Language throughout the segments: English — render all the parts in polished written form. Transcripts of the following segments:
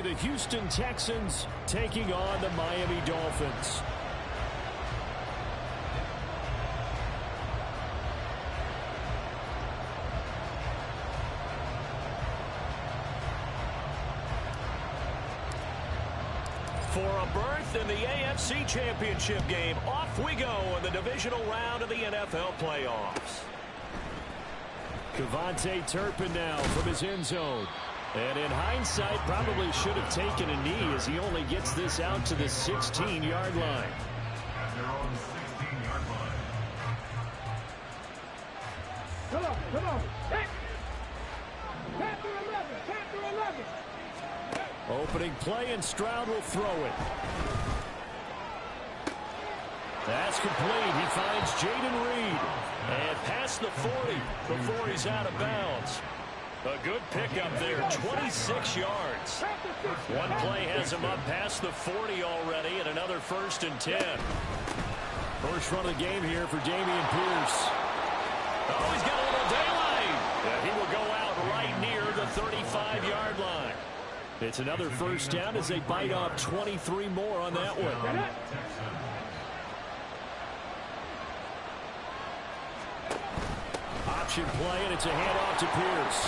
The Houston Texans taking on the Miami Dolphins. For a berth in the AFC Championship game, off we go in the divisional round of the NFL playoffs. KaVontae Turpin now from his end zone. And in hindsight, probably should have taken a knee as he only gets this out to the 16-yard line. Come on. Tap through 11. Opening play, and Stroud will throw it. That's complete. He finds Jayden Reed. And past the 40 before he's out of bounds. A good pickup there, 26 yards. One play has him up past the 40 already, and another 1st and 10. First run of the game here for Dameon Pierce. Oh, he's got a little daylight. Yeah, he will go out right near the 35-yard line. It's another first down as they bite off 23 more on that one. Option play, and it's a handoff to Pierce.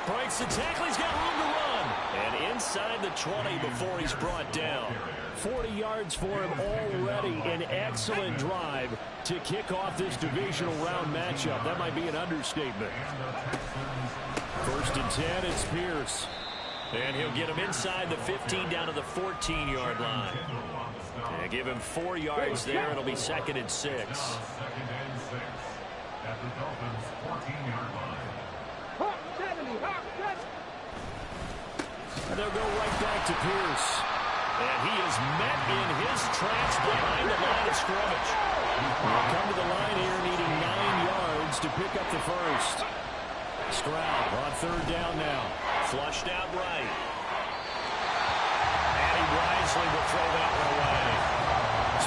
Breaks the tackle. He's got room to run. And inside the 20 before he's brought down. 40 yards for him already. An excellent drive to kick off this divisional round matchup. That might be an understatement. 1st and 10, it's Pierce. And he'll get him inside the 15 down to the 14-yard line. And give him 4 yards there. It'll be 2nd and 6. At the Dolphins' 14-yard line. And they'll go right back to Pierce. And he is met in his tracks behind the line of scrimmage. He'll come to the line here needing 9 yards to pick up the first. Stroud on 3rd down now. Flushed out right. And he wisely will throw that one away.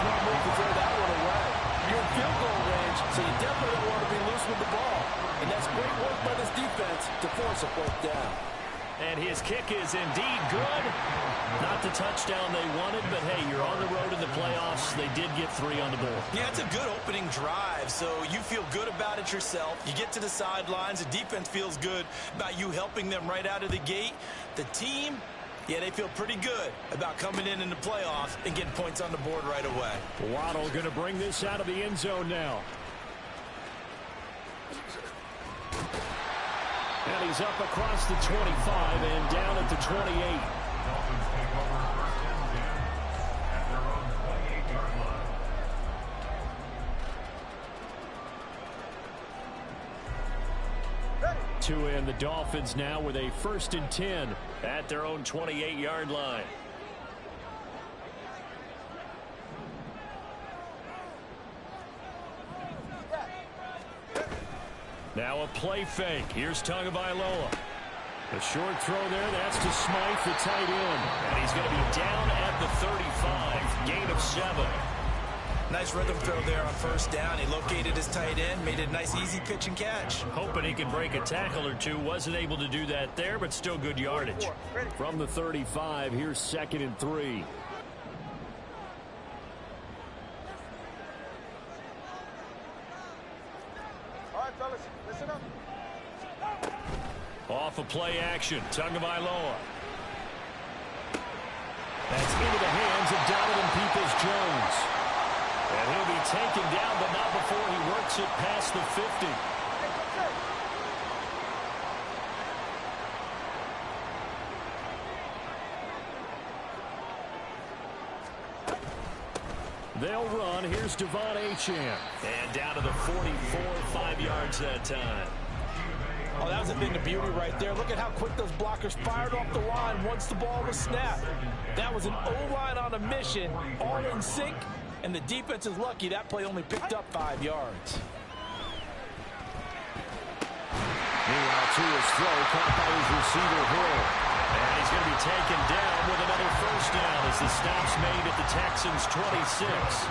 Smart move to throw that one away. You're in field goal range, so you definitely don't want to be loose with the ball. And that's great work by this defense to force a 4th down. And his kick is indeed good. Not the touchdown they wanted, but hey, you're on the road in the playoffs. They did get 3 on the board. Yeah, it's a good opening drive, so you feel good about it yourself. You get to the sidelines. The defense feels good about you helping them right out of the gate. The team, yeah, they feel pretty good about coming in the playoffs and getting points on the board right away. Waddle going to bring this out of the end zone now. And he's up across the 25 and down at the 28. Dolphins take over 1st and 10 at their own 28-yard line. To end the Dolphins now with a 1st and 10 at their own 28-yard line. Now a play fake. Here's Tagovailoa. A short throw there. That's to Smythe, the tight end. And he's going to be down at the 35. Gain of 7. Nice rhythm throw there on 1st down. He located his tight end, made it a nice easy pitch and catch. Hoping he could break a tackle or two. Wasn't able to do that there, but still good yardage. From the 35, here's 2nd and 3. All right, fellas, listen up. Off a play action. Tagovailoa. That's into the hands of Donovan Peoples-Jones. And he'll be taken down, but not before he works it past the 50. They'll run. Here's Devon Achane. And down to the 44, 5 yards that time. Oh, that was a thing of beauty right there. Look at how quick those blockers fired off the line once the ball was snapped. That was an O-line on a mission, all in sync, and the defense is lucky that play only picked up 5 yards. Meanwhile, to his throw, caught by his receiver, Hill. And he's going to be taken down with another 1st down as the stop's made at the Texans' 26.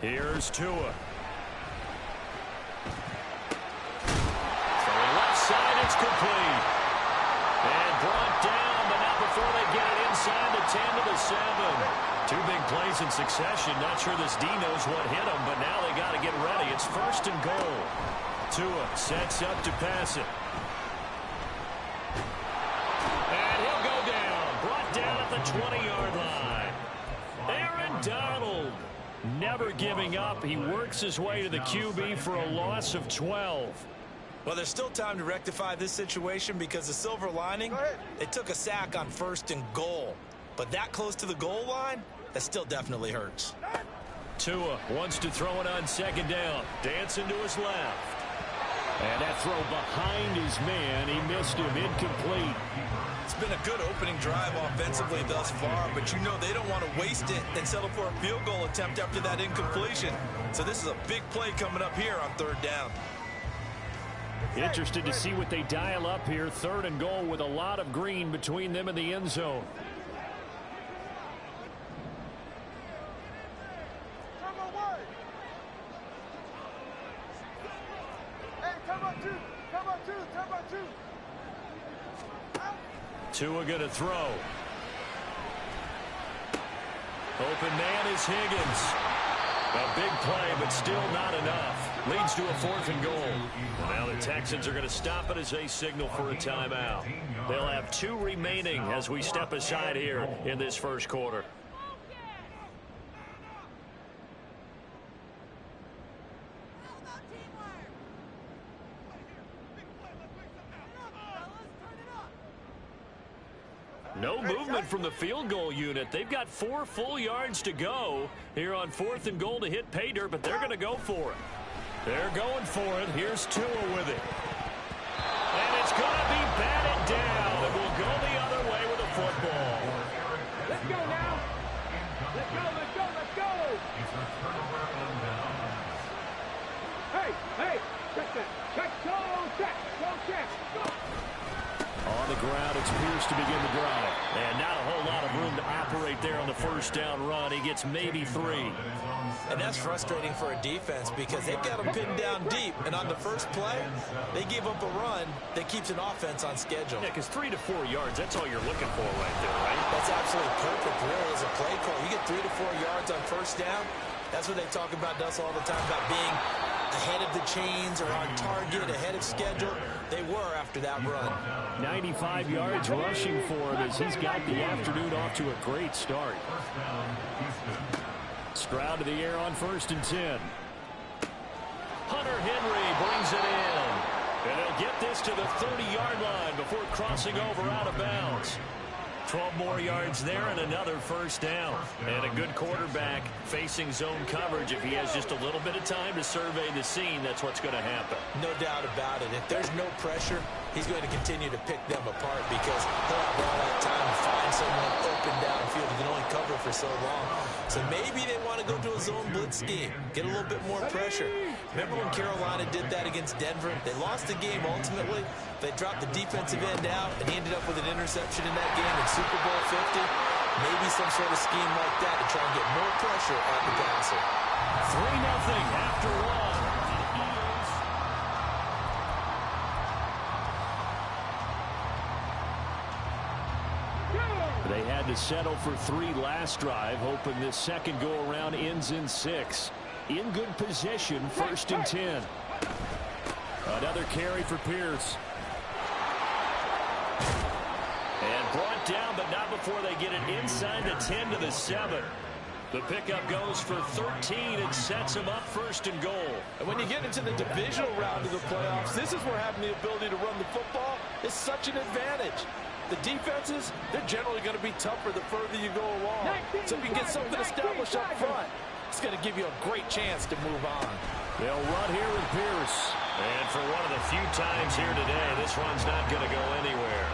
Here's Tua. Throwing left side, it's complete. And brought down, but not before they get it inside the 10 to the 7. Two big plays in succession. Not sure this D knows what hit him, but now they got to get ready. It's 1st and goal. Tua sets up to pass it. And he'll go down. Brought down at the 20-yard line. Aaron Donald never giving up. He works his way to the QB for a loss of 12. Well, there's still time to rectify this situation because the silver lining, they took a sack on 1st and goal. But that close to the goal line, that still definitely hurts. Tua wants to throw it on 2nd down. Dancing to his left. And that throw behind his man. He missed him. Incomplete. It's been a good opening drive offensively thus far, but you know they don't want to waste it and settle for a field goal attempt after that incompletion. So this is a big play coming up here on 3rd down. Interested to see what they dial up here. 3rd and goal with a lot of green between them and the end zone. Tua going to throw. Open man is Higgins. A big play, but still not enough. Leads to a 4th and goal. Now the Texans are going to stop it as they signal for a timeout. They'll have 2 remaining as we step aside here in this 1st quarter. No movement from the field goal unit. They've got 4 full yards to go here on 4th and goal to hit pay dirt, but they're going to go for it. They're going for it. Here's Tua with it. And it's going to be batted down. It will go the other way with a football. Let's go now. Let's go, let's go, let's go. Hey, check that. Check, check. Go. On the ground, it's Pierce to begin the drive. And not a whole lot of room to operate there on the 1st down run. He gets maybe 3. And that's frustrating for a defense because they've got them pinned down deep. And on the first play, they give up a run that keeps an offense on schedule. Yeah, because 3 to 4 yards, that's all you're looking for right there, right? That's absolutely perfect, really, as a play call. You get 3 to 4 yards on 1st down. That's what they talk about, Dust, all the time, about being ahead of the chains or on target, ahead of schedule. They were after that run. 95 yards rushing for him as he's got the afternoon off to a great start. Stroud to the air on 1st and 10. Hunter Henry brings it in. And he'll get this to the 30-yard line before crossing over out of bounds. 12 more yards there and another 1st down. And a good quarterback facing zone coverage. If he has just a little bit of time to survey the scene, that's what's going to happen. No doubt about it. If there's no pressure, he's going to continue to pick them apart because he'll have all that time to find someone open downfield. He can only cover for so long. So maybe they want to go to a zone blitz scheme, get a little bit more pressure. Remember when Carolina did that against Denver? They lost the game ultimately. They dropped the defensive end out, and he ended up with an interception in that game in Super Bowl 50. Maybe some sort of scheme like that to try and get more pressure on the passer. 3-0 after 1. They had to settle for 3 last drive, hoping this second go-around ends in 6. In good position, 1st and 10. Another carry for Pierce. And brought down, but not before they get it inside the 10 to the 7. The pickup goes for 13 and sets him up 1st and goal. And when you get into the divisional round of the playoffs, this is where having the ability to run the football is such an advantage. The defenses, they're generally going to be tougher the further you go along. So if you get something established up front, it's going to give you a great chance to move on. They'll run here with Pierce. And for one of the few times here today, this run's not going to go anywhere.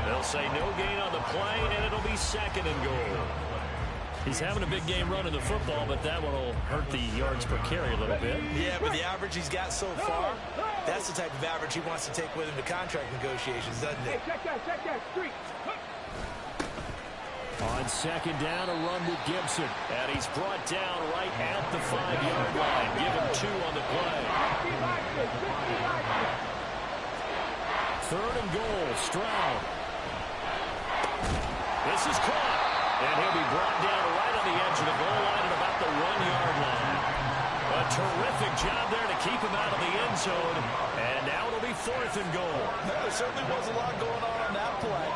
They'll say no gain on the play, and it'll be 2nd and goal. He's having a big game running the football, but that one will hurt the yards per carry a little bit. Yeah, but the average he's got so far, that's the type of average he wants to take with him to contract negotiations, doesn't it? Hey, check that street. On second down, a run with Gibson. And he's brought down right at the 5-yard line. Give him 2 on the play. Third and goal, Stroud. This is caught. And he'll be brought down right on the edge of the goal line at about the 1-yard line. A terrific job there to keep him out of the end zone. And now it'll be 4th and goal. There certainly was a lot going on that play.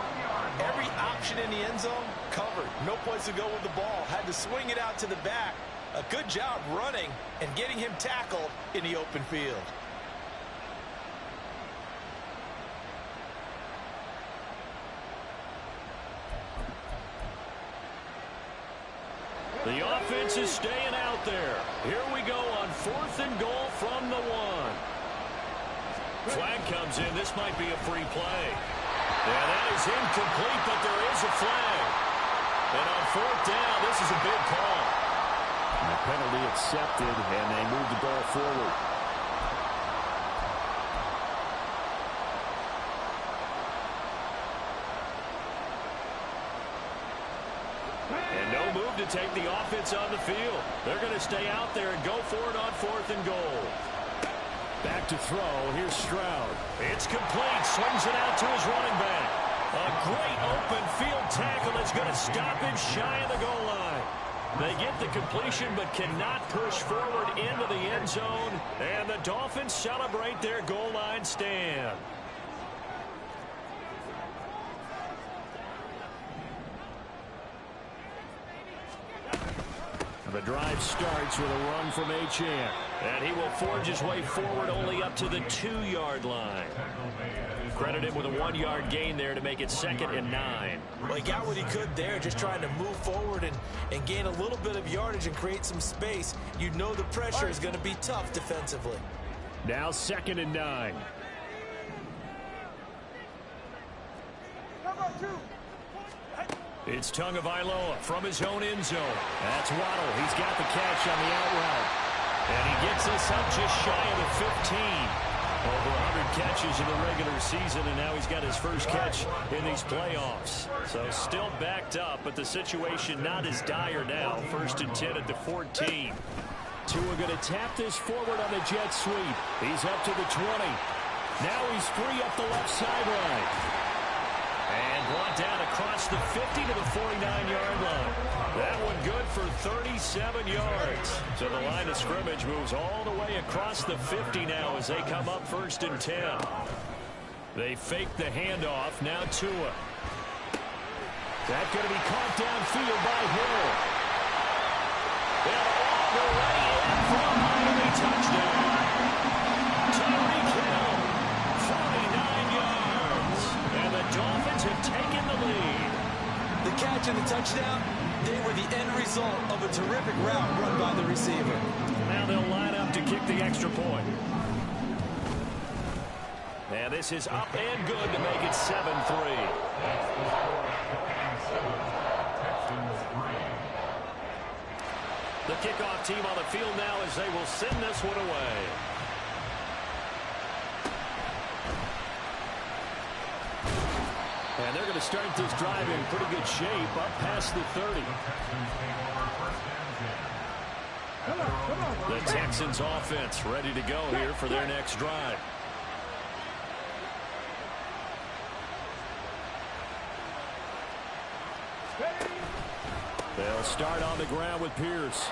Every option in the end zone covered. No place to go with the ball. Had to swing it out to the back. A good job running and getting him tackled in the open field. The offense is staying out there. Here we go on 4th and goal from the 1. Flag comes in. This might be a free play. Yeah, that is incomplete, but there is a flag. And on 4th down, this is a big call. And the penalty accepted, and they move the ball forward. And no move to take the offense on the field. They're going to stay out there and go for it on 4th and goal. Back to throw. Here's Stroud. It's complete. Swings it out to his running back. A great open field tackle that's going to stop him shy of the goal line. They get the completion but cannot push forward into the end zone. And the Dolphins celebrate their goal line stand. The drive starts with a run from Achane. And he will forge his way forward only up to the 2-yard line. Credit him with a 1-yard gain there to make it 2nd and 9. Well, he got what he could there, just trying to move forward and gain a little bit of yardage and create some space. You know the pressure is going to be tough defensively. Now 2nd and 9. It's Tagovailoa from his own end zone. That's Waddle. He's got the catch on the out route. And he gets us up just shy of the 15. Over 100 catches in the regular season, and now he's got his first catch in these playoffs. So still backed up, but the situation not as dire now. 1st and 10 at the 14. Tua going to tap this forward on the jet sweep. He's up to the 20. Now he's free up the left sideline. And brought down across the 50 to the 49-yard line. That one good for 37 yards. So the line of scrimmage moves all the way across the 50 now as they come up 1st and 10. They fake the handoff. Now Tua. That's going to be caught downfield by Hill. And all the way in for a Miami touchdown. Tyreek Hill, 49 yards. And the Dolphins have taken the lead. The catch and the touchdown, they were the end result of a terrific route run by the receiver. Now they'll line up to kick the extra point. And this is up and good to make it 7-3. The kickoff team on the field now as they will send this one away. And they're going to start this drive in pretty good shape up past the 30. The Texans offense ready to go here for their next drive. They'll start on the ground with Pierce.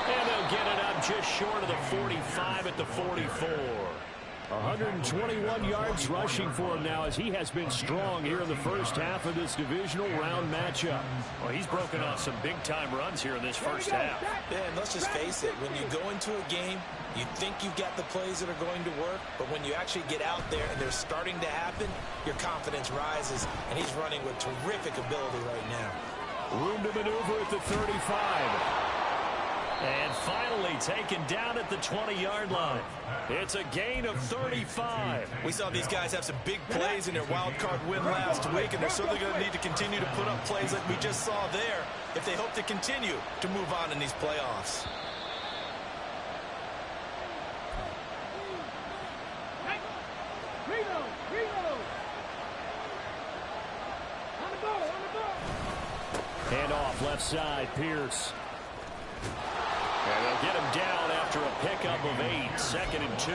And they'll get it up just short of the 45 at the 44. 121 yards rushing for him now as he has been strong here in the first half of this divisional round matchup. Well, he's broken off some big-time runs here in this first half. Yeah, and let's just face it, when you go into a game, you think you've got the plays that are going to work, but when you actually get out there and they're starting to happen, your confidence rises, and he's running with terrific ability right now. Room to maneuver at the 35. And finally taken down at the 20-yard line. It's a gain of 35. We saw these guys have some big plays in their wild card win last week, and they're certainly going to need to continue to put up plays like we just saw there if they hope to continue to move on in these playoffs. off left side. Pierce. And they'll get him down after a pickup of 8. 2nd and 2.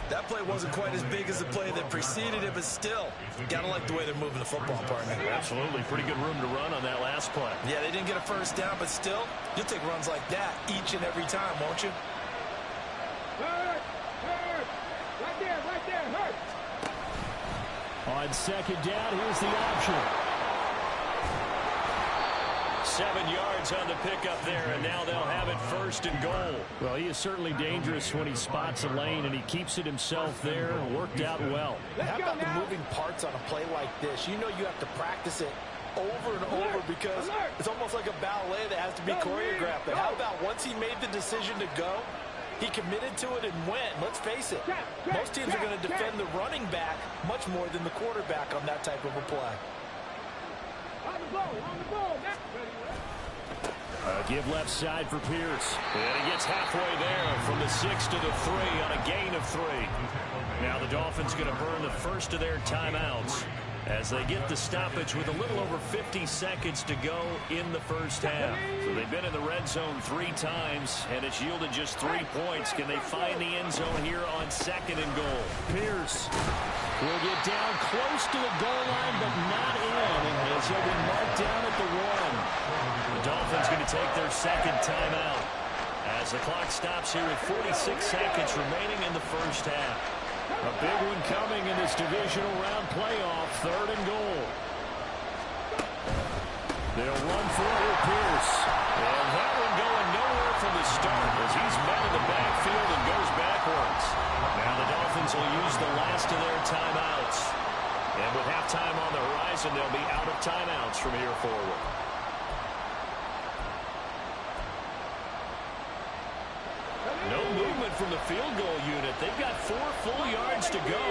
That play wasn't quite as big as the play that preceded it, but still, gotta like the way they're moving the football, partner. Absolutely. Pretty good room to run on that last play. Yeah, they didn't get a first down, but still, you'll take runs like that each and every time, won't you? Hurt! Hurt! Right there, hurt! On 2nd down, here's the option. 7 yards on the pickup there, and now they'll have it 1st and goal. Well, he is certainly dangerous when he spots a lane, and he keeps it himself there. Worked out well. How about the moving parts on a play like this? You know you have to practice it over and over because it's almost like a ballet that has to be choreographed. But how about once he made the decision to go, he committed to it and went. Let's face it, most teams are going to defend the running back much more than the quarterback on that type of a play. On the ball, next. Give left side for Pierce. And he gets halfway there from the 6 to the 3 on a gain of 3. Now the Dolphins going to burn the first of their timeouts as they get the stoppage with a little over 50 seconds to go in the first half. So they've been in the red zone 3 times, and it's yielded just 3 points. Can they find the end zone here on 2nd and goal? Pierce will get down close to the goal line, but not in, as he'll be marked down at the 1. The Dolphins going to take their 2nd timeout as the clock stops here with 46 seconds remaining in the first half. A big one coming in this divisional round playoff, 3rd and goal. They'll run for it with Pierce. And that one going nowhere from the start as he's met in the backfield and goes backwards. Now the Dolphins will use the last of their timeouts. And with halftime on the horizon, they'll be out of timeouts from here forward. No movement from the field goal unit. They've got 4 full yards to go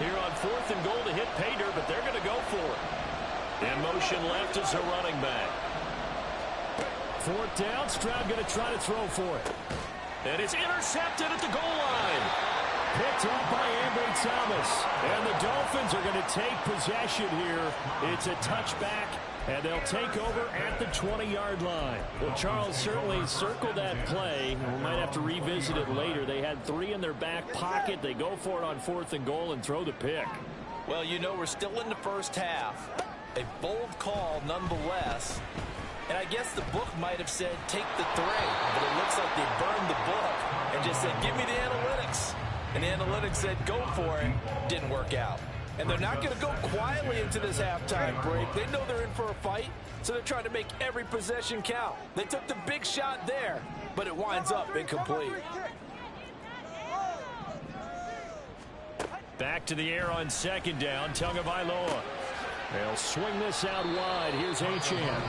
here on 4th and goal to hit pay dirt, but they're going to go for it. In motion left is a running back. 4th down. Stroud going to try to throw for it. And it's intercepted at the goal line. Picked up by Ambry Thomas. And the Dolphins are going to take possession here. It's a touchback, and they'll take over at the 20-yard line. Well, Charles certainly circled that play. We might have to revisit it later. They had 3 in their back pocket. They go for it on 4th and goal and throw the pick. Well, you know, we're still in the first half. A bold call nonetheless. And I guess the book might have said take the 3, but it looks like they burned the book and just said give me the analytics. And the analytics said go for it. Didn't work out. And they're not going to go quietly into this halftime break. They know they're in for a fight, so they're trying to make every possession count. They took the big shot there, but it winds up incomplete. Back to the air on 2nd down. Tagovailoa. They'll swing this out wide. Here's Achane.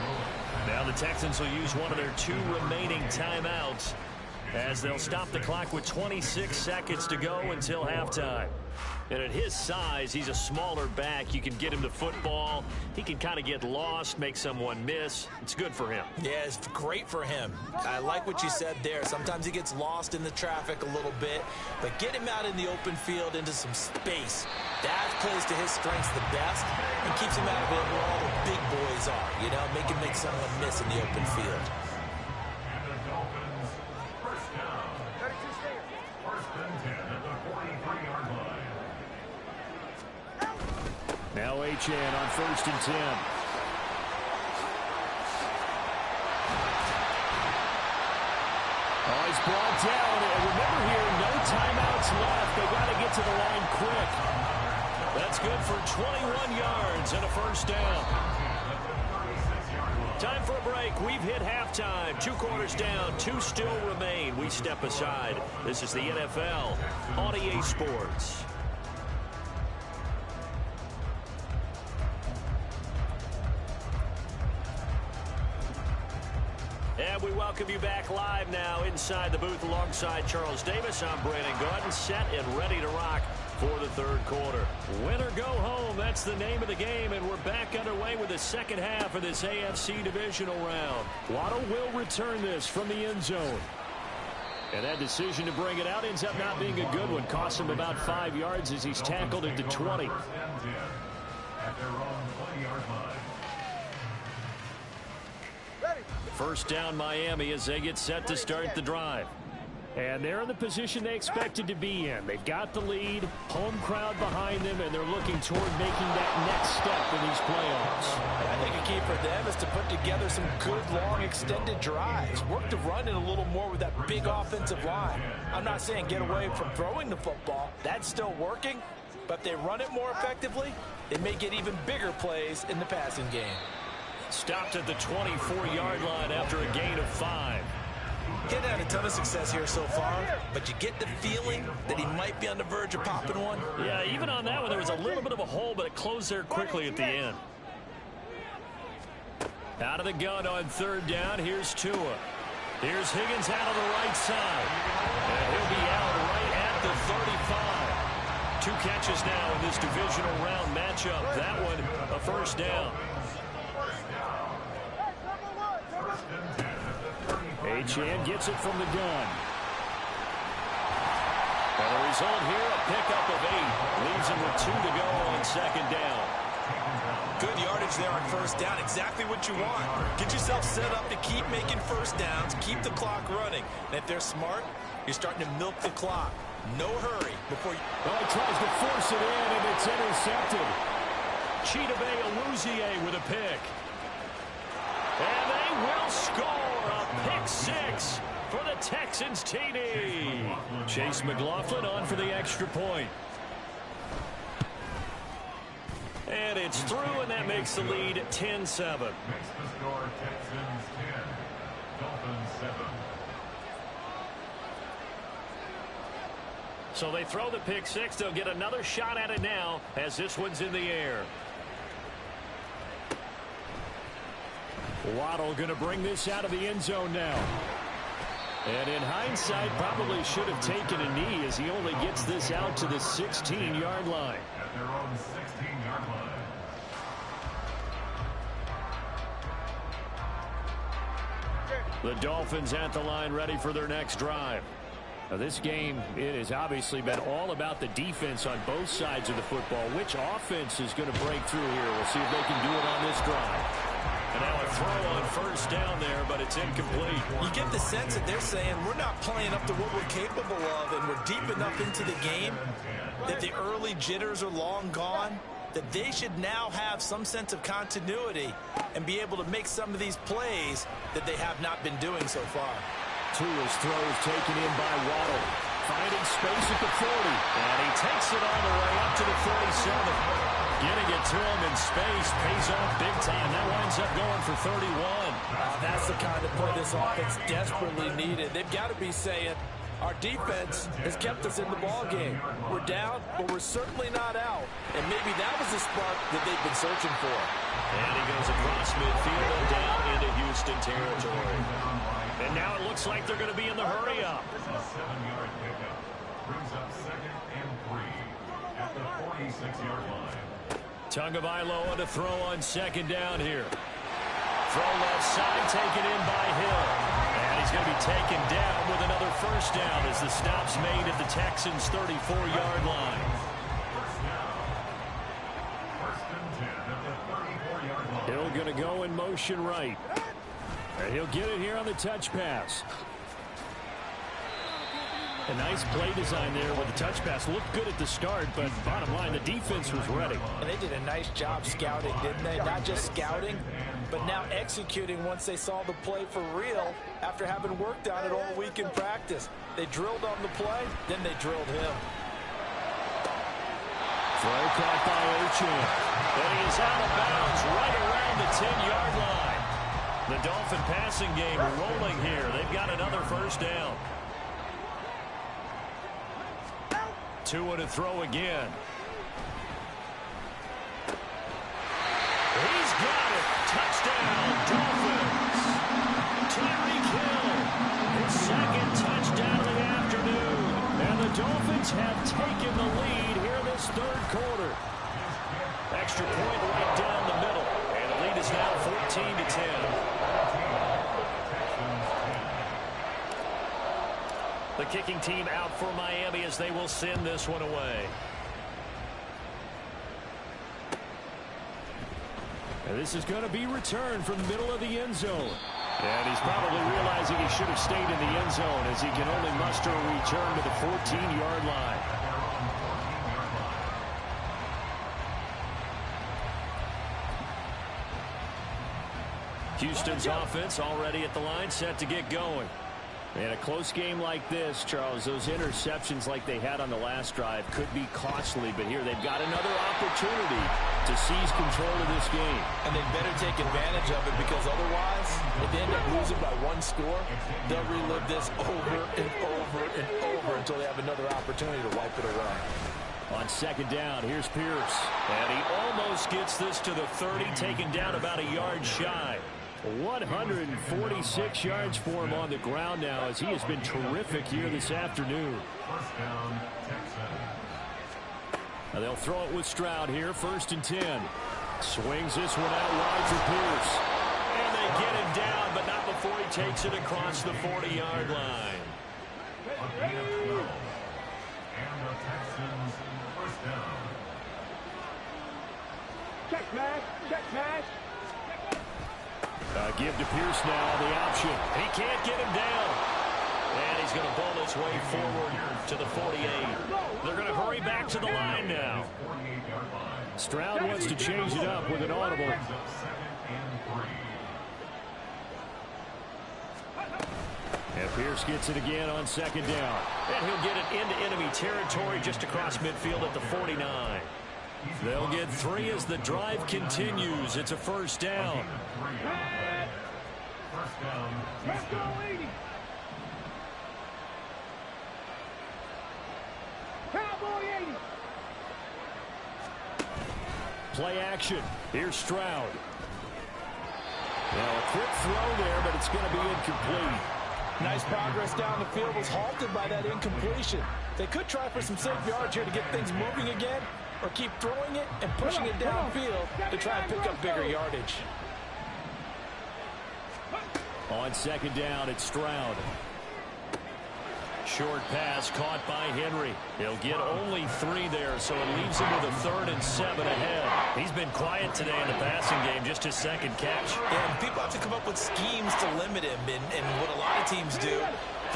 Now the Texans will use one of their 2 remaining timeouts as they'll stop the clock with 26 seconds to go until halftime. And at his size, he's a smaller back. You can get him the football. He can kind of get lost, make someone miss. It's good for him. Yeah, it's great for him. I like what you said there. Sometimes he gets lost in the traffic a little bit, but get him out in the open field into some space. That plays to his strengths the best and keeps him out of it where all the big boys are, you know, make him make someone miss in the open field. And the Dolphins, first down. First and 10 at the 43-yard line. Now Achane on 1st and 10. Oh, he's brought down. And remember here, no timeouts left. They got to get to the line quick. That's good for 21 yards and a first down. Time for a break. We've hit halftime. 2 quarters down. 2 still remain. We step aside. This is the NFL on EA Sports. And we welcome you back live now inside the booth alongside Charles Davis. I'm Brandon Gordon, set and ready to rock for the 3rd quarter. Win or go home, that's the name of the game, and we're back underway with the second half of this AFC divisional round. Waddle will return this from the end zone. And that decision to bring it out ends up not being a good one. Costs him about 5 yards as he's tackled into 20. At their own 20-yard line. First down Miami as they get set to start the drive. And they're in the position they expected to be in. They've got the lead, home crowd behind them, and they're looking toward making that next step in these playoffs. I think a key for them is to put together some good, long, extended drives. Work to run it a little more with that big offensive line. I'm not saying get away from throwing the football. That's still working. But if they run it more effectively, they may get even bigger plays in the passing game. Stopped at the 24-yard line after a gain of 5. He hadn't had a ton of success here so far, but you get the feeling that he might be on the verge of popping one. Yeah, even on that one, there was a little bit of a hole, but it closed there quickly at the end. Out of the gun on third down, here's Tua. Here's Higgins out of the right side. And he'll be out right at the 35. 2 catches now in this divisional round matchup. That one, a first down. Achane gets it from the gun. And the result here, a pickup of 8. Leaves him with 2 to go on second down. Good yardage there on first down. Exactly what you want. Get yourself set up to keep making first downs, keep the clock running. And if they're smart, you're starting to milk the clock. No hurry before you... Well, he tries to force it in, and it's intercepted. Chidobe Awuzie with a pick. And they will score a pick 6 for the Texans TD. Chase McLaughlin on for the extra point. And it's through, and that makes the lead 10-7. Makes the score Texans 10, Dolphins 7. So they throw the pick 6. They'll get another shot at it now as this one's in the air. Waddle going to bring this out of the end zone now. And in hindsight, probably should have taken a knee as he only gets this out to the 16-yard line. At their own 16-yard line. The Dolphins at the line ready for their next drive. Now this game, it has obviously been all about the defense on both sides of the football. Which offense is going to break through here? We'll see if they can do it on this drive. And now a throw on first down there, but it's incomplete. You get the sense that they're saying we're not playing up to what we're capable of, and we're deep enough into the game that the early jitters are long gone, that they should now have some sense of continuity and be able to make some of these plays that they have not been doing so far. Tua's throw is taken in by Waddle. Finding space at the 40. And he takes it all the way up to the 47. Getting it to him in space pays off big time. That winds up going for 31. That's the kind of play this offense desperately needed. They've got to be saying, our defense has kept us in the ball game. We're down, but we're certainly not out. And maybe that was the spark that they've been searching for. And he goes across midfield and down into Houston territory. And now it looks like they're going to be in the hurry-up. A 7-yard pickup brings up 2nd and 3 at the 46-yard line. Tagovailoa to throw on second down here. Throw left side, taken in by Hill. And he's going to be taken down with another first down as the stop's made at the Texans' 34-yard line. First and 10 at the 34-yard line. Hill going to go in motion right. And he'll get it here on the touch pass. A nice play design there with the touch pass. Looked good at the start, but bottom line, the defense was ready. And they did a nice job scouting, didn't they? Not just scouting, but now executing once they saw the play for real after having worked on it all week in practice. They drilled on the play, then they drilled him. Throw caught by Achane. And he is out of bounds right around the 10-yard line. The Dolphin passing game rolling here. They've got another first down. Tua to throw again. He's got it. Touchdown, Dolphins. Tyreek Hill, his second touchdown of the afternoon. And the Dolphins have taken the lead here in this third quarter. Extra point right down the middle. And the lead is now 14-10. The kicking team out for Miami as they will send this one away. And this is going to be returned from the middle of the end zone. And he's probably realizing he should have stayed in the end zone as he can only muster a return to the 14-yard line. Houston's offense already at the line, set to get going. In a close game like this, Charles, those interceptions like they had on the last drive could be costly, but here they've got another opportunity to seize control of this game. And they better take advantage of it, because otherwise, if they end up losing by one score, they'll relive this over and over and over until they have another opportunity to wipe it away. On second down, here's Pierce. And he almost gets this to the 30, taken down about a yard shy. 146 yards for him on the ground now, as he has been terrific here this afternoon. First down, Texans. Now they'll throw it with Stroud here, 1st and 10. Swings this one out wide for Pierce. And they get him down, but not before he takes it across the 40-yard line. A gain of 12. And the Texans, first down. Check smash. Check smash. Give to Pierce now the option. He can't get him down. And he's going to ball his way forward to the 48. They're going to hurry back to the line now. Stroud wants to change it up with an audible. And Pierce gets it again on second down. And he'll get it into enemy territory just across midfield at the 49. They'll get 3 as the drive continues. It's a first down. First down, Let's go, 80. Cowboy 80. Play action. Here's Stroud. Now a quick throw there, but it's going to be incomplete. Nice progress down the field, was halted by that incompletion. They could try for some safe yards here to get things moving again, or keep throwing it and pushing it downfield to try and pick up bigger yardage. On second down, it's Stroud. Short pass caught by Henry. He'll get only 3 there, so it leaves him with a 3rd and 7 ahead. He's been quiet today in the passing game, just his second catch. Yeah, and people have to come up with schemes to limit him, and what a lot of teams do,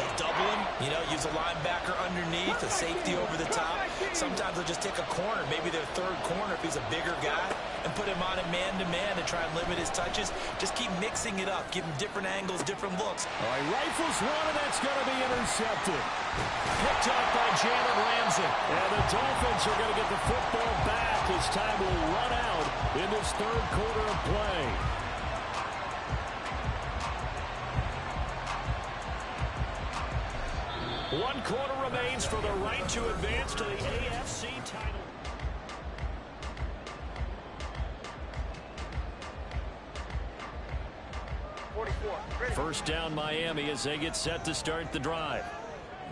they'll double him, use a linebacker underneath, a safety over the top. Sometimes they'll just take a corner, maybe their 3rd corner if he's a bigger guy, and put him on a man-to-man to try and limit his touches. Just keep mixing it up, give him different angles, different looks. All right, rifles one, and that's going to be intercepted. Picked up by Jalen Ramsey. And the Dolphins are going to get the football back as time will run out in this 3rd quarter of play. One quarter remains for the right to advance to the AFC title. First down Miami as they get set to start the drive.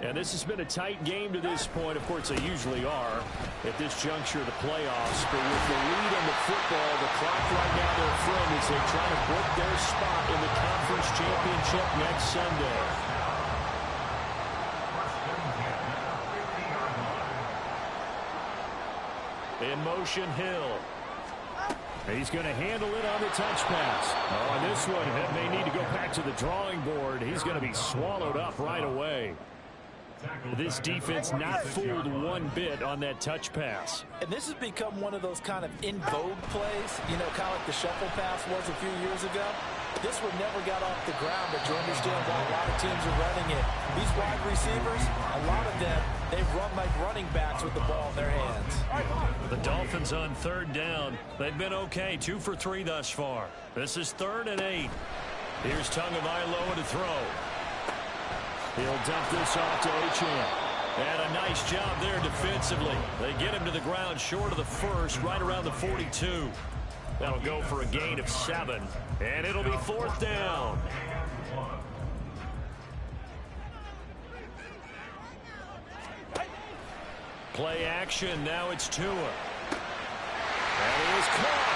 And this has been a tight game to this point. Of course, they usually are at this juncture of the playoffs. But with the lead on the football, the clock right now their friend as they try to book their spot in the conference championship next Sunday. In motion, Hill. He's going to handle it on the touch pass. On this one, it may need to go back to the drawing board. He's going to be swallowed up right away. This defense not fooled one bit on that touch pass. And this has become one of those kind of in vogue plays, kind of like the shuffle pass was a few years ago. This one never got off the ground, but you understand why a lot of teams are running it. These wide receivers, a lot of them, they've run like running backs with the ball in their hands. The Dolphins on 3rd down. They've been okay, 2 for 3 thus far. This is 3rd and 8. Here's Tagovailoa to throw. He'll dump this off to Achane. And a nice job there defensively. They get him to the ground short of the 1st, right around the 42. That'll go for a gain of 7. And it'll be 4th down. Play action. Now it's Tua. And he is caught.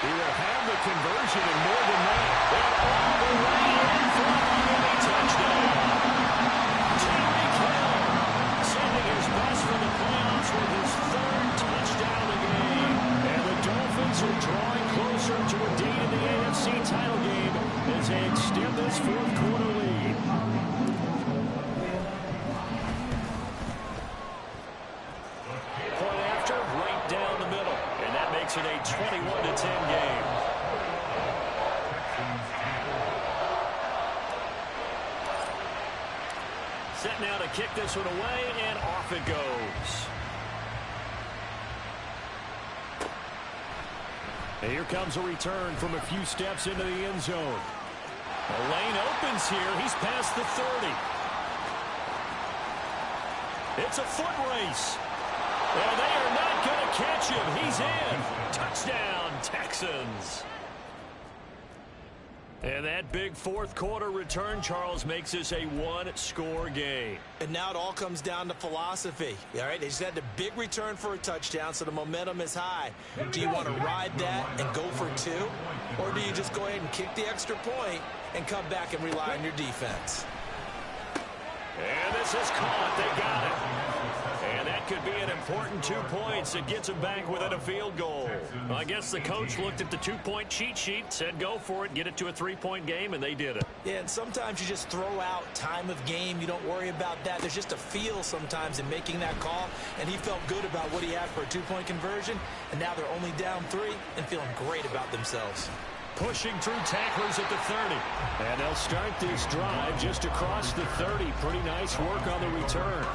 He will have the conversion and more than that. And all the way in for a Miami touchdown. Tyreek Hill sending his best for the playoffs with his 3rd touchdown of the game. And the Dolphins are drawing closer to a date in the AFC title game as they extend set now to kick this one away, and off it goes. And here comes a return from a few steps into the end zone. The lane opens here. He's past the 30. It's a foot race. Well, they are not going to catch him. He's in. Touchdown, Texans. And that big fourth quarter return, Charles, makes this a one-score game. And now it all comes down to philosophy. All right, they just had the big return for a touchdown, so the momentum is high. Do you want to ride that and go for two? Or do you just go ahead and kick the extra point and come back and rely on your defense? And this is caught. They got it. And that could be an important 2 points. It gets them back within a field goal. Well, I guess the coach looked at the 2-point cheat sheet, said go for it, get it to a 3-point game, and they did it. Yeah, and sometimes you just throw out time of game. You don't worry about that. There's just a feel sometimes in making that call, and he felt good about what he had for a 2-point conversion, and now they're only down 3 and feeling great about themselves. Pushing through tacklers at the 30. And they'll start this drive just across the 30. Pretty nice work on the return.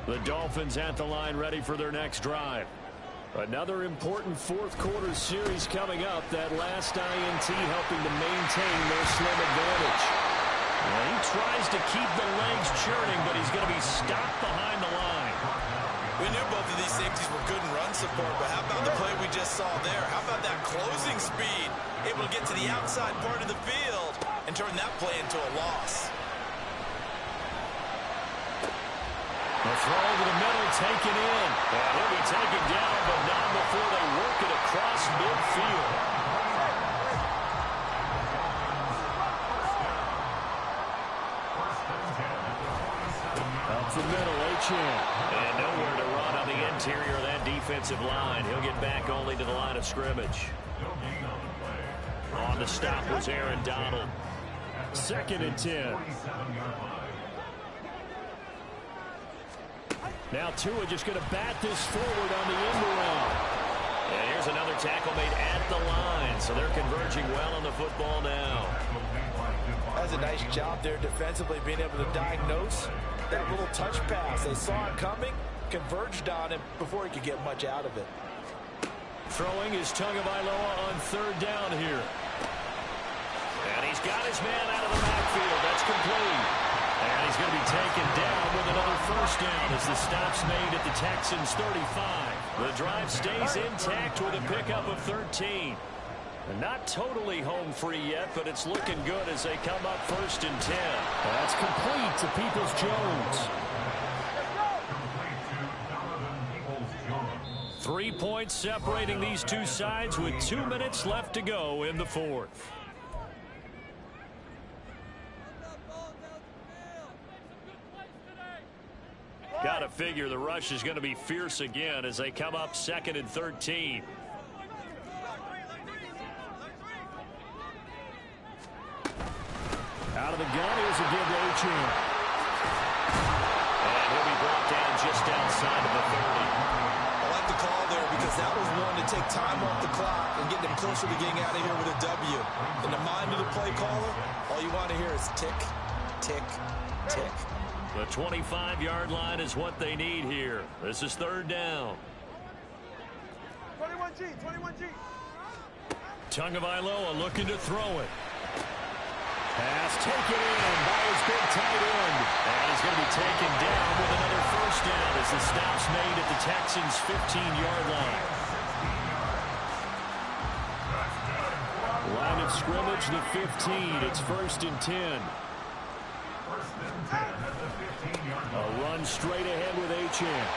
The Dolphins at the line ready for their next drive. Another important fourth quarter series coming up. That last INT helping to maintain their slim advantage. Well, he tries to keep the legs churning, but he's going to be stopped behind the line. We knew both of these safeties were good in run support, but how about the play we just saw there? How about that closing speed? Able to get to the outside part of the field and turn that play into a loss. The throw to the middle, taken in. And he'll be taken down, but not before they work it across midfield. Up the middle, Achane. And nowhere to run on the interior of that defensive line. He'll get back only to the line of scrimmage. On the stop was Aaron Donald. 2nd and 10. Now Tua just going to bat this forward on the end around. And here's another tackle made at the line. So they're converging well on the football now. That's a nice job there defensively, being able to diagnose that little touch pass. They saw it coming, converged on him before he could get much out of it. Throwing is Tagovailoa on 3rd down here. And he's got his man out of the backfield. That's complete. And he's going to be taken down with another 1st down as the stop's made at the Texans' 35. The drive stays intact with a pickup of 13. And not totally home free yet, but it's looking good as they come up 1st and 10. That's complete to Peoples-Jones. 3 points separating these two sides with 2 minutes left to go in the 4th. Got to figure the rush is going to be fierce again as they come up 2nd and 13. Out of the gun, here's a give to Achane. And he'll be brought down just outside of the 30. I like the call there because that was one to take time off the clock and get them closer to getting out of here with a W. In the mind of the play caller, all you want to hear is tick, tick, tick. The 25-yard line is what they need here. This is 3rd down. 21G, 21G. Tagovailoa looking to throw it. Pass taken in by his big tight end. And he's going to be taken down with another 1st down as the stop's made at the Texans' 15-yard line. Line of scrimmage, the 15. It's 1st and 10. A run straight ahead with Achane.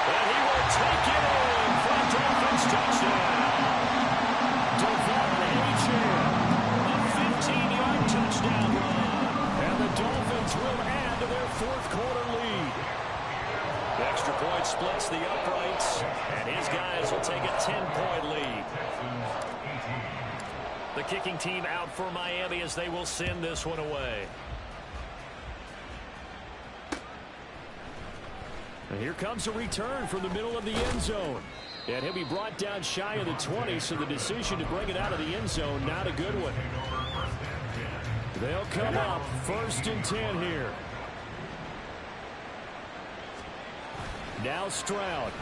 And he will take it in for a Dolphins touchdown. Devon Achane, a 15-yard touchdown run. And the Dolphins will add to their 4th quarter lead. The extra point splits the uprights, and his guys will take a 10-point lead. The kicking team out for Miami as they will send this one away. And here comes a return from the middle of the end zone. And he'll be brought down shy of the 20, so the decision to bring it out of the end zone, not a good one. They'll come up 1st and 10 here. Now Stroud.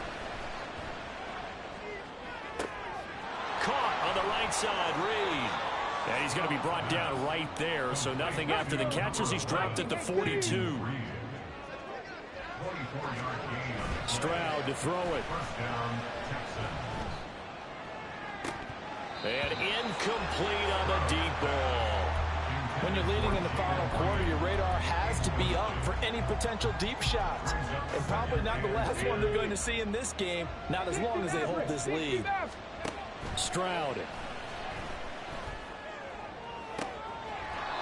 Caught on the right side, Reed. And he's going to be brought down right there, so nothing after the catch as he's dropped at the 42. Stroud to throw it. And incomplete on the deep ball. When you're leading in the final quarter, your radar has to be up for any potential deep shots. And probably not the last one they're going to see in this game, not as long as they hold this lead. Stroud.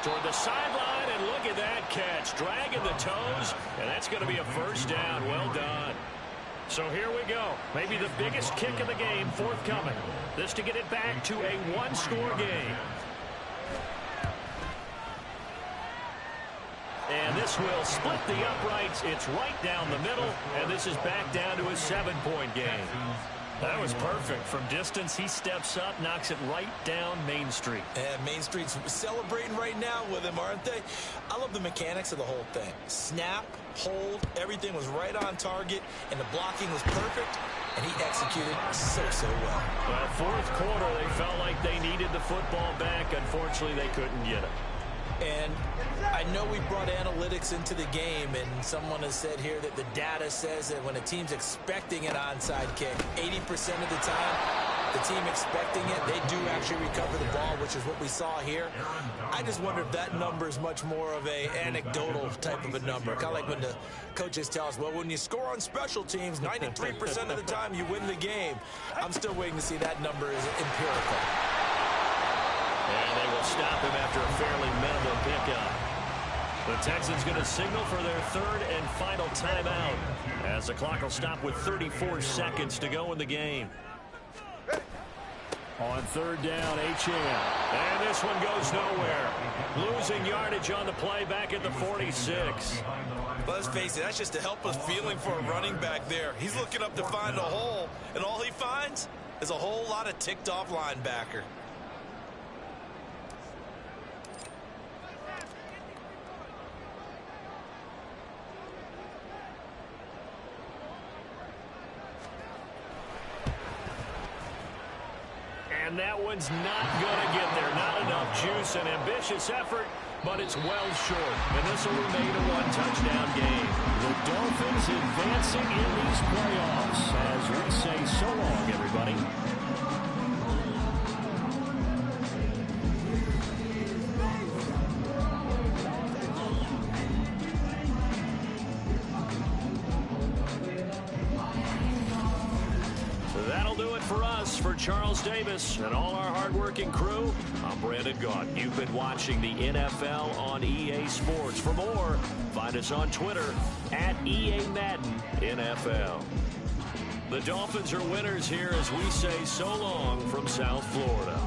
Toward the sideline, and look at that catch. Dragging the toes, and that's going to be a first down. Well done. So here we go. Maybe the biggest kick of the game forthcoming. This to get it back to a one-score game. And this will split the uprights. It's right down the middle, and this is back down to a 7-point game. That was perfect. From distance, he steps up, knocks it right down Main Street. And Main Street's celebrating right now with him, aren't they? I love the mechanics of the whole thing. Snap, hold, everything was right on target, and the blocking was perfect, and he executed so well. Well, 4th quarter, they felt like they needed the football back. Unfortunately, they couldn't get it. And I know we brought analytics into the game, and someone has said here that the data says that when a team's expecting an onside kick, 80% of the time, the team expecting it, they do actually recover the ball, which is what we saw here. I just wonder if that number is much more of a anecdotal type of a number. Kind of like when the coaches tell us, well, when you score on special teams, 93% of the time you win the game. I'm still waiting to see that number is empirical. And they will stop him after a fairly minimal pickup. The Texans going to signal for their 3rd and final timeout as the clock will stop with 34 seconds to go in the game. On 3rd down, Achane. And this one goes nowhere. Losing yardage on the play back at the 46. Let's face it, that's just a helpless feeling for a running back there. He's looking up to find a hole, and all he finds is a whole lot of ticked-off linebacker. And that one's not going to get there. Not enough juice. An ambitious effort, but it's well short. And this will remain a one-touchdown game. The Dolphins advancing in these playoffs as we say so long, everybody. That'll do it for us. For Charles Davis and all our hardworking crew, I'm Brandon Gaudin. You've been watching the NFL on EA Sports. For more, find us on Twitter at EA Madden NFL. The Dolphins are winners here as we say so long from South Florida.